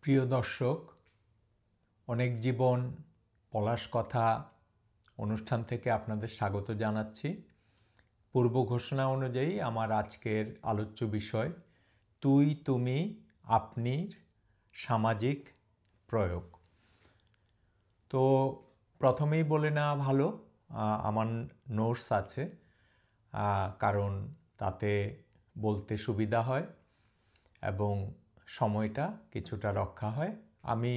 প্রিয় দর্শক, অনেক জীবন পলাশ কথা অনুষ্ঠান থেকে আপনাদের স্বাগত জানাচ্ছি। পূর্ব ঘোষণা অনুযায়ী আমার আজকের আলোচ্য বিষয় তুই তুমি আপনির সামাজিক প্রয়োগ। তো প্রথমেই বলে নেওয়া ভালো, আমার নোটস আছে, কারণ তাতে বলতে সুবিধা হয় এবং সময়টা কিছুটা রক্ষা হয়। আমি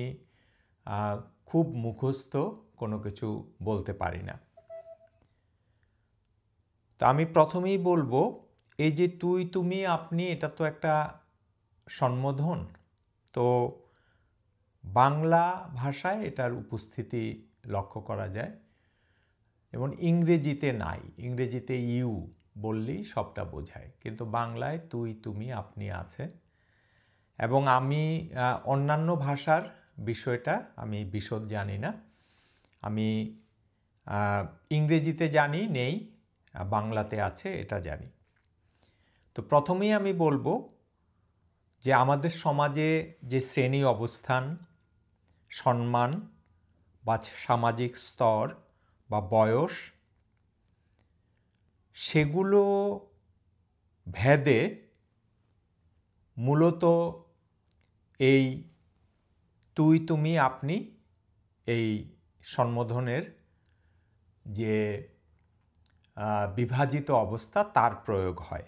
খুব মুখস্থ কোনো কিছু বলতে পারি না। তো আমি প্রথমেই বলবো, এই যে তুই তুমি আপনি, এটা তো একটা সম্বোধন। তো বাংলা ভাষায় এটার উপস্থিতি লক্ষ্য করা যায় এবং ইংরেজিতে নাই। ইংরেজিতে ইউ বললেই সবটা বোঝায়, কিন্তু বাংলায় তুই তুমি আপনি আছে। এবং আমি অন্যান্য ভাষার বিষয়টা আমি বিশদ জানি না। আমি ইংরেজিতে জানি নেই, বাংলাতে আছে এটা জানি। তো প্রথমেই আমি বলবো যে আমাদের সমাজে যে শ্রেণী অবস্থান, সম্মান বা সামাজিক স্তর বা বয়স, সেগুলো ভেদে মূলত এই তুই তুমি আপনি এই সম্বোধনের যে বিভাজিত অবস্থা তার প্রয়োগ হয়।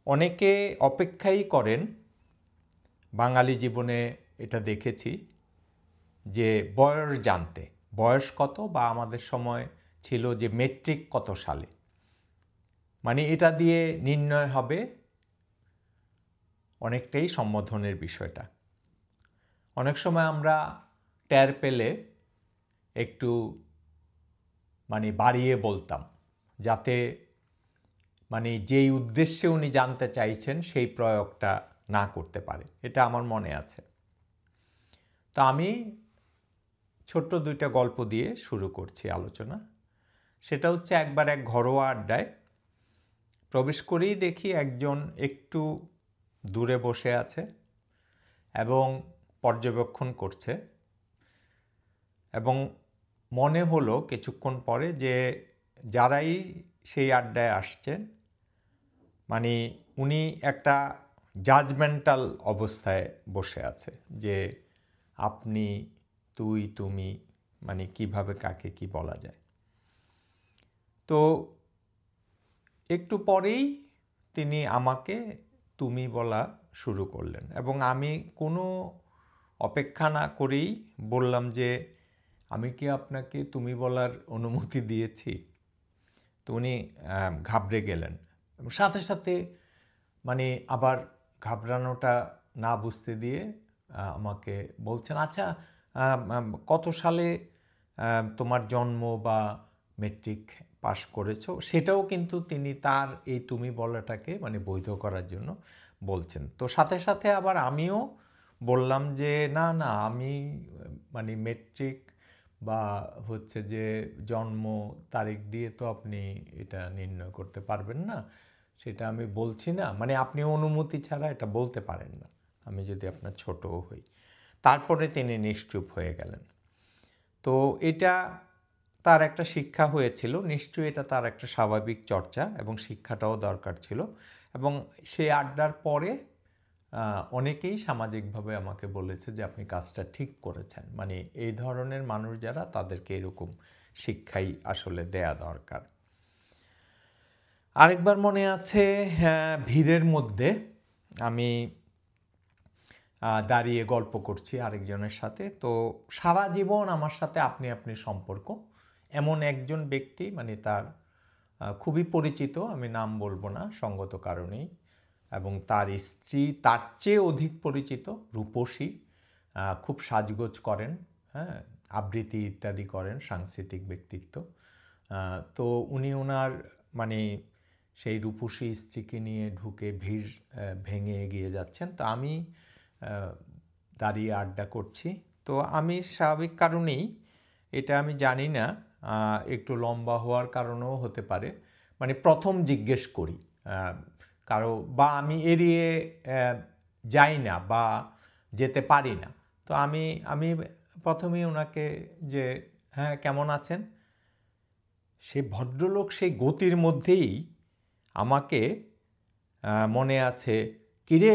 অনেকে অপেক্ষাই করেন, বাঙালি জীবনে এটা দেখেছি, যে বয়স জানতে, বয়স কত, বা আমাদের সময় ছিল যে মেট্রিক কত সালে, মানে এটা দিয়ে নির্ণয় হবে অনেকটাই সম্বোধনের বিষয়টা। অনেক সময় আমরা টের পেলে একটু মানে বাড়িয়ে বলতাম, যাতে মানে যেই উদ্দেশ্যে উনি জানতে চাইছেন সেই প্রয়োগটা না করতে পারে। এটা আমার মনে আছে। তো আমি ছোট্ট দুইটা গল্প দিয়ে শুরু করছি আলোচনা। সেটা হচ্ছে, একবার এক ঘরোয়া আড্ডায় প্রবেশ করেই দেখি একজন একটু দূরে বসে আছে এবং পর্যবেক্ষণ করছে, এবং মনে হলো কিছুক্ষণ পরে যে যারাই সেই আড্ডায় আসছেন, মানে উনি একটা জাজমেন্টাল অবস্থায় বসে আছে, যে আপনি তুই তুমি মানে কিভাবে কাকে কি বলা যায়। তো একটু পরেই তিনি আমাকে তুমি বলা শুরু করলেন, এবং আমি কোনো অপেক্ষা না করেই বললাম যে আমি কি আপনাকে তুমি বলার অনুমতি দিয়েছি? তো উনি ঘাবড়ে গেলেন এবং সাথে সাথে মানে আবার ঘাবড়ানোটা না বুঝতে দিয়ে আমাকে বলছেন, আচ্ছা কত সালে তোমার জন্ম বা মেট্রিক পাশ করেছো, সেটাও কিন্তু তিনি তার এই তুমি বলাটাকে মানে বৈধ করার জন্য বলছেন। তো সাথে সাথে আবার আমিও বললাম যে না না, আমি মানে মেট্রিক বা হচ্ছে যে জন্ম তারিখ দিয়ে তো আপনি এটা নির্ণয় করতে পারবেন না, সেটা আমি বলছি না, মানে আপনি অনুমতি ছাড়া এটা বলতে পারেন না, আমি যদি আপনার ছোটও হই। তারপরে তিনি নিশ্চুপ হয়ে গেলেন। তো এটা তার একটা শিক্ষা হয়েছিল, নিশ্চয়ই এটা তার একটা স্বাভাবিক চর্চা এবং শিক্ষাটাও দরকার ছিল। এবং সেই আড্ডার পরে অনেকেই সামাজিকভাবে আমাকে বলেছে যে আপনি কাজটা ঠিক করেছেন, মানে এই ধরনের মানুষ যারা, তাদেরকে এরকম শিক্ষাই আসলে দেয়া দরকার। আরেকবার মনে আছে, ভিড়ের মধ্যে আমি দাঁড়িয়ে গল্প করছি আরেকজনের সাথে। তো সারা জীবন আমার সাথে আপনি আপনি সম্পর্ক এমন একজন ব্যক্তি, মানে তার খুবই পরিচিত, আমি নাম বলবো না সঙ্গত কারণেই, এবং তার স্ত্রী তার চেয়ে অধিক পরিচিত, রূপসী, খুব সাজগোজ করেন, হ্যাঁ, আবৃত্তি ইত্যাদি করেন, সাংস্কৃতিক ব্যক্তিত্ব। তো উনি ওনার মানে সেই রূপসী স্ত্রীকে নিয়ে ঢুকে ভিড় ভেঙে এগিয়ে যাচ্ছেন। তো আমি দাঁড়িয়ে আড্ডা করছি। তো আমি স্বাভাবিক কারণেই, এটা আমি জানি না, একটু লম্বা হওয়ার কারণেও হতে পারে, মানে প্রথম জিজ্ঞেস করি কারো, বা আমি এড়িয়ে যাই না বা যেতে পারি না। তো আমি আমি প্রথমেই ওনাকে যে হ্যাঁ কেমন আছেন, সেই ভদ্রলোক সেই গতির মধ্যেই আমাকে মনে আছে কিরে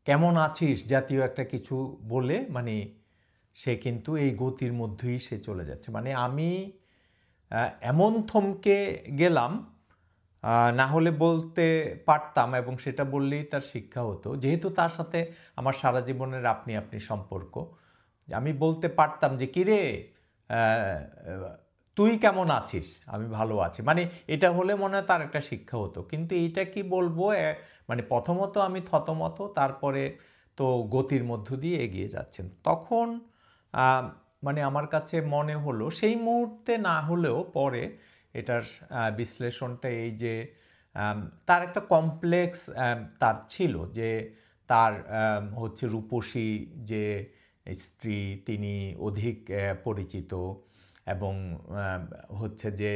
কেমন আছিস জাতীয় একটা কিছু বলে, মানে সে কিন্তু এই গতির মধ্যেই সে চলে যাচ্ছে। মানে আমি এমন থমকে গেলাম, না হলে বলতে পারতাম এবং সেটা বললেই তার শিক্ষা হতো, যেহেতু তার সাথে আমার সারা জীবনের আপনি আপনি সম্পর্ক। আমি বলতে পারতাম যে কিরে তুই কেমন আছিস, আমি ভালো আছি, মানে এটা হলে মনে হয় তার একটা শিক্ষা হতো। কিন্তু এইটা কি বলবো, মানে প্রথমত আমি থতমত, তারপরে তো গতির মধ্য দিয়ে এগিয়ে যাচ্ছেন। তখন মানে আমার কাছে মনে হলো সেই মুহূর্তে না হলেও পরে এটার বিশ্লেষণটা এই যে তার একটা কমপ্লেক্স তার ছিল, যে তার হচ্ছে রূপসী যে স্ত্রী তিনি অধিক পরিচিত এবং হচ্ছে যে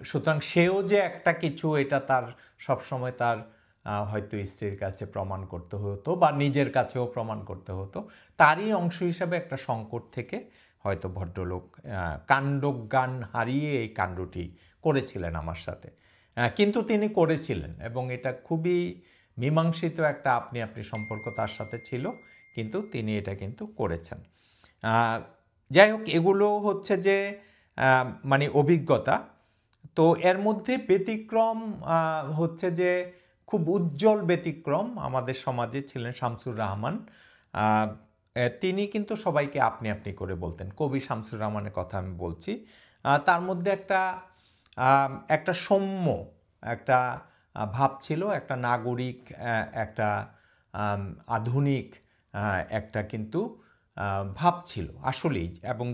সুতরাং সেও যে একটা কিছু, এটা তার সবসময় তার হয়তো স্ত্রীর কাছে প্রমাণ করতে হতো বা নিজের কাছেও প্রমাণ করতে হতো। তারই অংশ হিসাবে একটা সংকট থেকে হয়তো ভদ্রলোক কাণ্ডজ্ঞান হারিয়ে এই কাণ্ডটি করেছিলেন আমার সাথে। কিন্তু তিনি করেছিলেন এবং এটা খুবই মীমাংসিত একটা আপনি আপনি সম্পর্ক তার সাথে ছিল, কিন্তু তিনি এটা কিন্তু করেছেন। যাই হোক, এগুলো হচ্ছে যে মানে অভিজ্ঞতা। তো এর মধ্যে ব্যতিক্রম হচ্ছে যে খুব উজ্জ্বল ব্যতিক্রম আমাদের সমাজে ছিলেন শামসুর রাহমান। তিনি কিন্তু সবাইকে আপনি আপনি করে বলতেন। কবি শামসুর রাহমানের কথা আমি বলছি। তার মধ্যে একটা সৌম্য একটা ভাব ছিল, একটা নাগরিক, একটা আধুনিক একটা কিন্তু ভাব ছিল আসলেই, এবং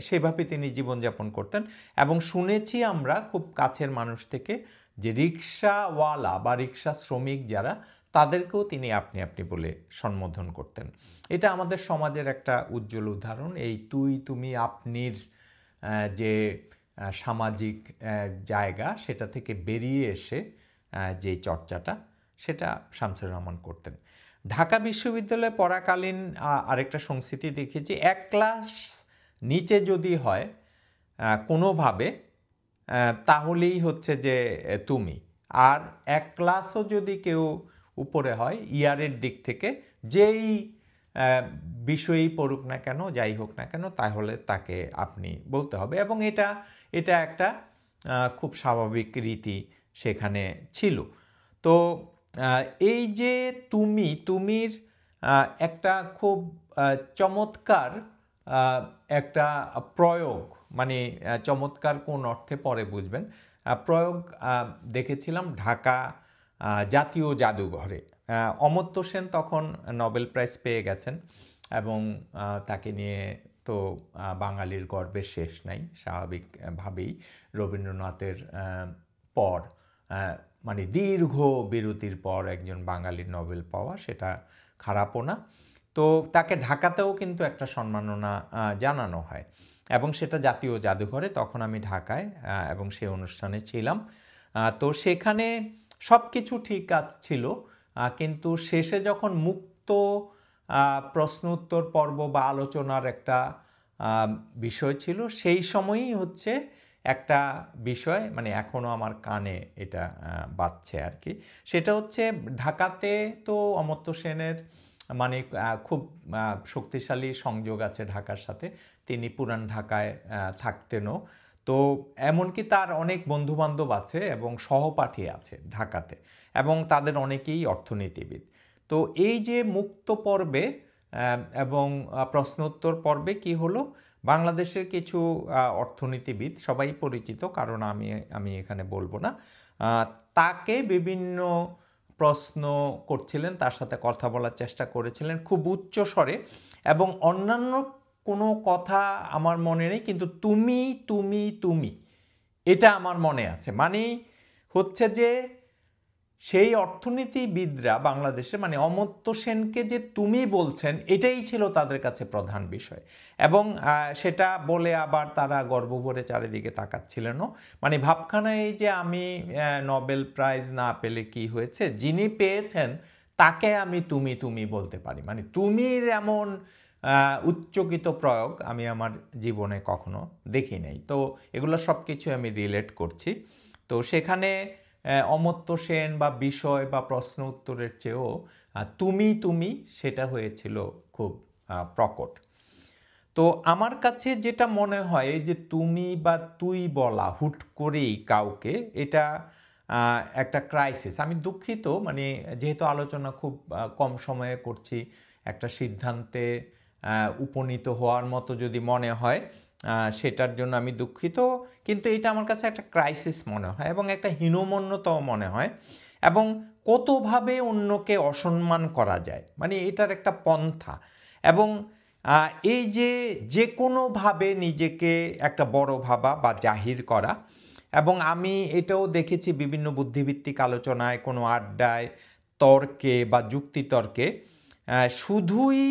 সেভাবে তিনি জীবনযাপন করতেন। এবং শুনেছি আমরা খুব কাছের মানুষ থেকে যে রিক্সাওয়ালা বা রিক্সা শ্রমিক যারা, তাদেরকেও তিনি আপনি আপনি বলে সম্বোধন করতেন। এটা আমাদের সমাজের একটা উজ্জ্বল উদাহরণ, এই তুই তুমি আপনির যে সামাজিক জায়গা, সেটা থেকে বেরিয়ে এসে যে চর্চাটা, সেটা শামসুর রহমান করতেন। ঢাকা বিশ্ববিদ্যালয়ে পড়াকালীন আরেকটা সংস্কৃতি দেখেছি, এক ক্লাস নিচে যদি হয় কোনোভাবে, তাহলেই হচ্ছে যে তুমি, আর এক ক্লাসও যদি কেউ উপরে হয় ইয়ারের দিক থেকে, যেই বিষয়ই পড়ুক না কেন, যাই হোক না কেন, তাহলে তাকে আপনি বলতে হবে। এবং এটা একটা খুব স্বাভাবিক রীতি সেখানে ছিল। তো এই যে তুমির একটা খুব চমৎকার একটা প্রয়োগ, মানে চমৎকার কোন অর্থে পরে বুঝবেন, প্রয়োগ দেখেছিলাম ঢাকা জাতীয় জাদুঘরে। অমর্ত্য সেন তখন নোবেল প্রাইজ পেয়ে গেছেন এবং তাকে নিয়ে তো বাঙালির গর্বের শেষ নাই, স্বাভাবিকভাবেই রবীন্দ্রনাথের পর, মানে দীর্ঘ বিরতির পর একজন বাঙালির নোবেল পাওয়া, সেটা খারাপও না। তো তাকে ঢাকাতেও কিন্তু একটা সম্মাননা জানানো হয় এবং সেটা জাতীয় জাদুঘরে। তখন আমি ঢাকায় এবং সেই অনুষ্ঠানে ছিলাম। তো সেখানে সব কিছু ঠিক ছিল, কিন্তু শেষে যখন মুক্ত প্রশ্ন উত্তর পর্ব বা আলোচনার একটা বিষয় ছিল, সেই সময়ই হচ্ছে একটা বিষয়, মানে এখনও আমার কানে এটা বাজছে আর কি। সেটা হচ্ছে ঢাকাতে তো অমর্ত্য সেনের মানে খুব শক্তিশালী সংযোগ আছে ঢাকার সাথে, তিনি পুরান ঢাকায় থাকতেনও। তো এমনকি তার অনেক বন্ধুবান্ধব আছে এবং সহপাঠী আছে ঢাকাতে, এবং তাদের অনেকেই অর্থনীতিবিদ। তো এই যে মুক্ত পর্বে এবং প্রশ্নোত্তর পর্বে কি হলো, বাংলাদেশের কিছু অর্থনীতিবিদ, সবাই পরিচিত কারণ আমি এখানে বলবো না, তাকে বিভিন্ন প্রশ্ন করছিলেন, তার সাথে কথা বলার চেষ্টা করেছিলেন খুব উচ্চ স্বরে, এবং অন্যান্য কোনো কথা আমার মনে নেই, কিন্তু তুমি তুমি তুমি এটা আমার মনে আছে। মানে হচ্ছে যে সেই অর্থনীতিবিদরা বাংলাদেশে, মানে অমর্ত্য সেনকে যে তুমি বলছেন, এটাই ছিল তাদের কাছে প্রধান বিষয়। এবং সেটা বলে আবার তারা গর্ব ভরে চারিদিকে তাকাচ্ছিলেনও। মানে ভাবখানা এই যে আমি নোবেল প্রাইজ না পেলে কি হয়েছে, যিনি পেয়েছেন তাকে আমি তুমি তুমি বলতে পারি। মানে তুমির এমন উচ্চকিত প্রয়োগ আমি আমার জীবনে কখনো দেখি নাই। তো এগুলো সবকিছু আমি রিলেট করছি। তো সেখানে অমর্ত্য সেন বা বিষয় বা প্রশ্ন উত্তরের চেয়েও তুমি তুমি সেটা হয়েছিল খুব প্রকট। তো আমার কাছে যেটা মনে হয় যে তুমি বা তুই বলা হুট করেই কাউকে, এটা একটা ক্রাইসিস। আমি দুঃখিত, মানে যেহেতু আলোচনা খুব কম সময়ে করছি, একটা সিদ্ধান্তে উপনীত হওয়ার মতো যদি মনে হয় সেটার জন্য আমি দুঃখিত, কিন্তু এটা আমার কাছে একটা ক্রাইসিস মনে হয় এবং একটা হীনমন্যতাও মনে হয়। এবং কতভাবে অন্যকে অসম্মান করা যায়, মানে এটার একটা পন্থা। এবং এই যে যে কোনোভাবে নিজেকে একটা বড় ভাবা বা জাহির করা, এবং আমি এটাও দেখেছি বিভিন্ন বুদ্ধিভিত্তিক আলোচনায়, কোনো আড্ডায়, তর্কে বা যুক্তিতর্কে, শুধুই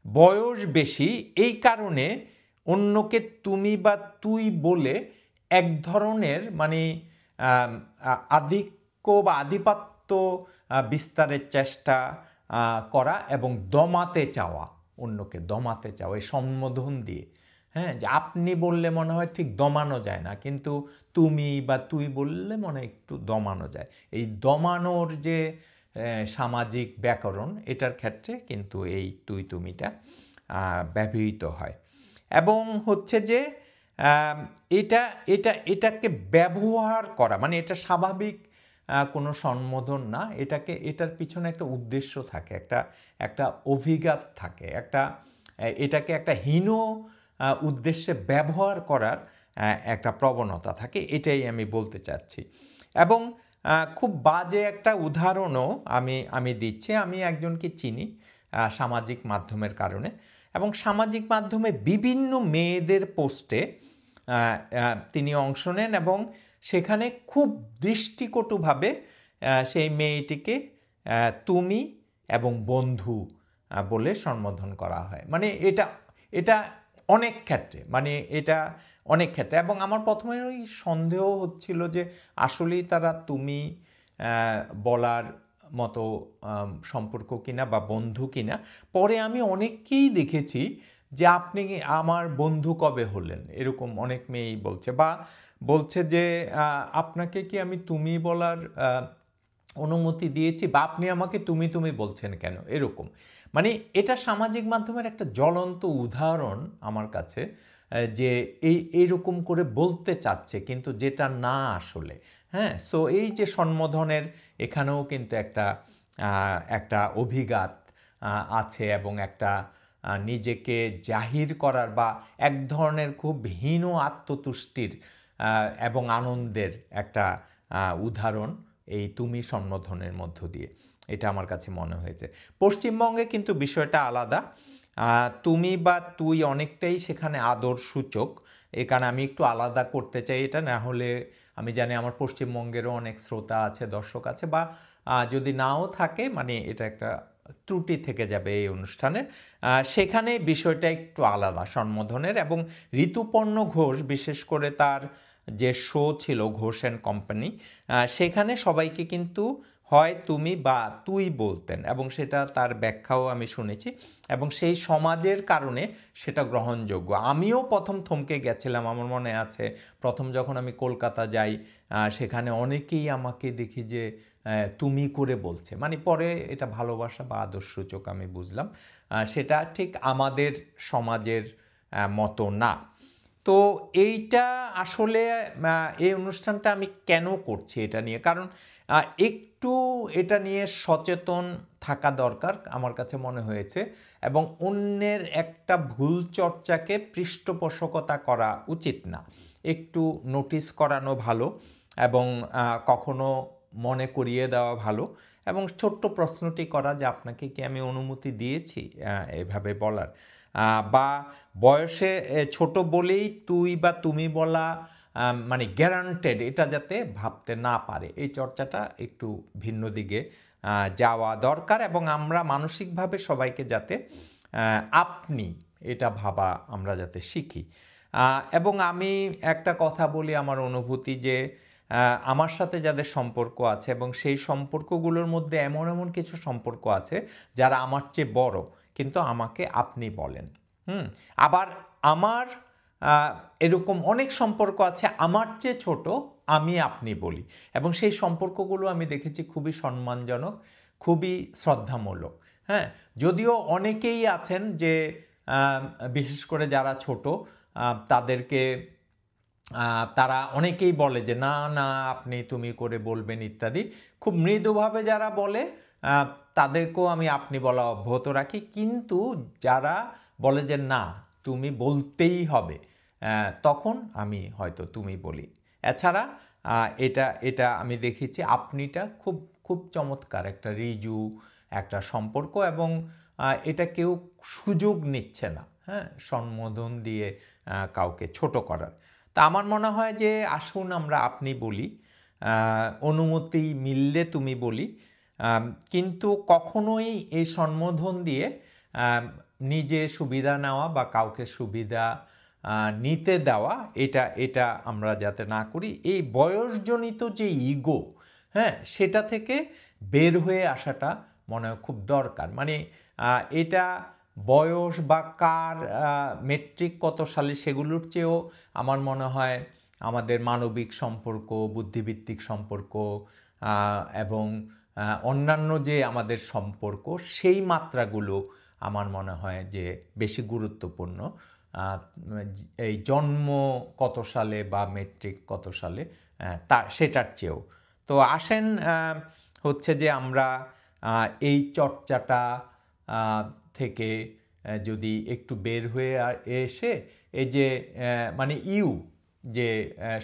বয়স বেশি এই কারণে অন্যকে তুমি বা তুই বলে এক ধরনের মানে আধিক্য বা আধিপত্য বিস্তারের চেষ্টা করা এবং দমাতে চাওয়া, অন্যকে দমাতে চাওয়া এই সম্বোধন দিয়ে। হ্যাঁ, যে আপনি বললে মনে হয় ঠিক দমানো যায় না, কিন্তু তুমি বা তুই বললে মনে হয় একটু দমানো যায়। এই দমানোর যে সামাজিক ব্যাকরণ, এটার ক্ষেত্রে কিন্তু এই তুই তুমিটা ব্যবহৃত হয়। এবং হচ্ছে যে এটা এটা এটাকে ব্যবহার করা, মানে এটা স্বাভাবিক কোনো সম্বোধন না, এটার পিছনে একটা উদ্দেশ্য থাকে, একটা অভিঘাত থাকে, এটাকে একটা হীন উদ্দেশ্যে ব্যবহার করার একটা প্রবণতা থাকে, এটাই আমি বলতে চাচ্ছি। এবং খুব বাজে একটা উদাহরণও আমি দিচ্ছি। আমি একজনকে চিনি সামাজিক মাধ্যমের কারণে, এবং সামাজিক মাধ্যমে বিভিন্ন মেয়েদের পোস্টে তিনি অংশ নেন এবং সেখানে খুব দৃষ্টিকটুভাবে সেই মেয়েটিকে তুমি এবং বন্ধু বলে সম্বোধন করা হয়। মানে এটা এটা অনেক ক্ষেত্রে, মানে এটা অনেক ক্ষেত্রে। এবং আমার প্রথমে ওই সন্দেহ হচ্ছিল যে আসলেই তারা তুমি বলার মতো সম্পর্ক কিনা বা বন্ধু কিনা। পরে আমি অনেককেই দেখেছি যে আপনি আমার বন্ধু কবে হলেন, এরকম অনেক মেয়েই বলছে, বা বলছে যে আপনাকে কি আমি তুমি বলার অনুমতি দিয়েছি, বা আপনি আমাকে তুমি তুমি বলছেন কেন, এরকম। মানে এটা সামাজিক মাধ্যমের একটা জ্বলন্ত উদাহরণ আমার কাছে, যে এইরকম করে বলতে চাচ্ছে কিন্তু যেটা না আসলে। হ্যাঁ, সো এই যে সম্বোধনের এখানেও কিন্তু একটা অভিঘাত আছে, এবং একটা নিজেকে জাহির করার বা এক ধরনের খুব হীন আত্মতুষ্টির এবং আনন্দের একটা উদাহরণ এই তুমি সম্বোধনের মধ্য দিয়ে, এটা আমার কাছে মনে হয়েছে। পশ্চিমবঙ্গে কিন্তু বিষয়টা আলাদা। তুমি বা তুই অনেকটাই সেখানে আদর সূচক। এখানে আমি একটু আলাদা করতে চাই এটা, না হলে আমি জানি আমার পশ্চিমবঙ্গেরও অনেক শ্রোতা আছে, দর্শক আছে, বা যদি নাও থাকে, মানে এটা একটা ত্রুটি থেকে যাবে এই অনুষ্ঠানের। সেখানে বিষয়টা একটু আলাদা সম্বোধনের। এবং ঋতুপর্ণ ঘোষ, বিশেষ করে তার যে শো ছিল ঘোষ অ্যান্ড কোম্পানি, সেখানে সবাইকে কিন্তু হয় তুমি বা তুই বলতেন, এবং সেটা তার ব্যাখ্যাও আমি শুনেছি, এবং সেই সমাজের কারণে সেটা গ্রহণযোগ্য। আমিও প্রথম থমকে গেছিলাম, আমার মনে আছে প্রথম যখন আমি কলকাতা যাই, সেখানে অনেকেই আমাকে দেখি যে তুমি করে বলছে, মানে পরে এটা ভালোবাসা বা আদর্শসূচক আমি বুঝলাম। সেটা ঠিক আমাদের সমাজের মতো না। তো এইটা আসলে এই অনুষ্ঠানটা আমি কেন করছি এটা নিয়ে, কারণ একটু এটা নিয়ে সচেতন থাকা দরকার আমার কাছে মনে হয়েছে, এবং অন্যের একটা ভুল চর্চাকে পৃষ্ঠপোষকতা করা উচিত না। একটু নোটিস করানো ভালো, এবং কখনো মনে করিয়ে দেওয়া ভালো, এবং ছোট্ট প্রশ্নটি করা যে আপনাকে কি আমি অনুমতি দিয়েছি এভাবে বলার, বা বয়সে ছোট বলেই তুই বা তুমি বলা মানে গ্যারান্টেড, এটা যাতে ভাবতে না পারে, এই চর্চাটা একটু ভিন্ন দিকে যাওয়া দরকার। এবং আমরা মানসিকভাবে সবাইকে যাতে আপনি এটা ভাবা আমরা যাতে শিখি। এবং আমি একটা কথা বলি, আমার অনুভূতি যে আমার সাথে যাদের সম্পর্ক আছে এবং সেই সম্পর্কগুলোর মধ্যে এমন এমন কিছু সম্পর্ক আছে যারা আমার চেয়ে বড় কিন্তু আমাকে আপনি বলেন। আবার আমার এরকম অনেক সম্পর্ক আছে আমার চেয়ে ছোট, আমি আপনি বলি, এবং সেই সম্পর্কগুলো আমি দেখেছি খুবই সম্মানজনক, খুবই শ্রদ্ধামূলক। হ্যাঁ, যদিও অনেকেই আছেন যে বিশেষ করে যারা ছোট তাদেরকে তারা অনেকেই বলে যে না না আপনি তুমি করে বলবেন ইত্যাদি, খুব মৃদুভাবে যারা বলে তাদেরকেও আমি আপনি বলা অব্যাহত রাখি। কিন্তু যারা বলে যে না তুমি বলতেই হবে, তখন আমি হয়তো তুমি বলি। এছাড়া এটা আমি দেখেছি আপনিটা খুব খুব চমৎকার একটা রিজু একটা সম্পর্ক, এবং এটা কেউ সুযোগ নিচ্ছে না, হ্যাঁ, সম্বোধন দিয়ে কাউকে ছোট করার। তা আমার মনে হয় যে আসুন আমরা আপনি বলি, অনুমতি মিললে তুমি বলি, কিন্তু কখনোই এই সম্বোধন দিয়ে নিজে সুবিধা নেওয়া বা কাউকে সুবিধা নিতে দেওয়া এটা আমরা যাতে না করি। এই বয়সজনিত যে ইগো, হ্যাঁ, সেটা থেকে বের হয়ে আসাটা মনে হয় খুব দরকার। মানে এটা বয়স বা কার মেট্রিক কত সালে সেগুলোর চেয়েও আমার মনে হয় আমাদের মানবিক সম্পর্ক, বুদ্ধিভিত্তিক সম্পর্ক এবং অন্যান্য যে আমাদের সম্পর্ক, সেই মাত্রাগুলো আমার মনে হয় যে বেশি গুরুত্বপূর্ণ এই জন্ম কত সালে বা মেট্রিক কত সালে সেটার চেয়েও। তো আসেন হচ্ছে যে আমরা এই চর্চাটা থেকে যদি একটু বের হয়ে এসে এই যে মানে যে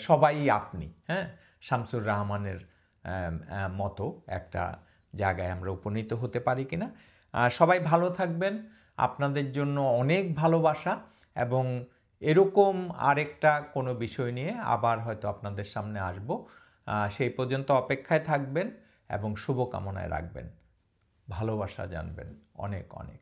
সবাই আপনি, হ্যাঁ, শামসুর রাহমানের মতো একটা জায়গায় আমরা উপনীত হতে পারি কিনা। সবাই ভালো থাকবেন, আপনাদের জন্য অনেক ভালোবাসা, এবং এরকম আরেকটা কোনো বিষয় নিয়ে আবার হয়তো আপনাদের সামনে আসব। সেই পর্যন্ত অপেক্ষায় থাকবেন এবং শুভকামনায় রাখবেন। ভালোবাসা জানবেন। অনেক অনেক।